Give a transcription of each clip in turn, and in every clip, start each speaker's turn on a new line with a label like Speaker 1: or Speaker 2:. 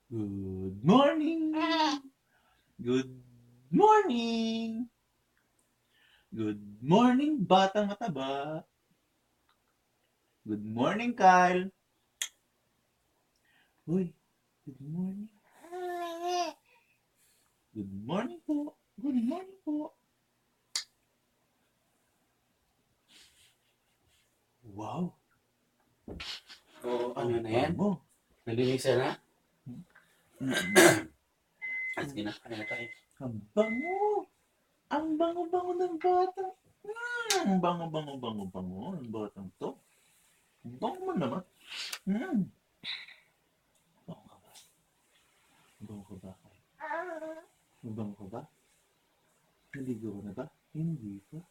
Speaker 1: Good morning! Good morning! Good morning, batang mataba! Good morning, Kyle! Uy, good morning! Good morning po! Good morning po! Wow!
Speaker 2: O ano na yan?
Speaker 1: Bango!
Speaker 2: Nalinisan na?
Speaker 1: Mm.
Speaker 2: At kinakain na tayo.
Speaker 1: Ang bango! Ang bango-bango ng bata! Ang bango-bango-bango-bango ng batang to. Ang bango mo naman. Bango ka ba? Bango ka ba, Kyle? Bango ka ba? Naligo ka na ba? Hindi pa.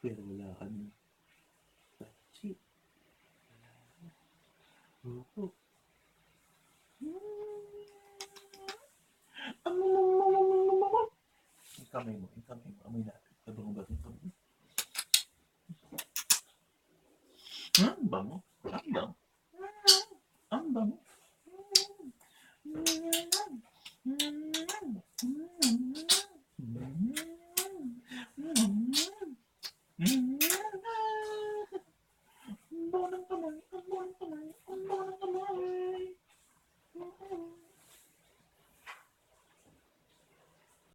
Speaker 1: Pero wala ka nang patsi. Oo. Yung kamay mo, amoy natin. Bango ba yung kamay mo? Bango. Ang bango.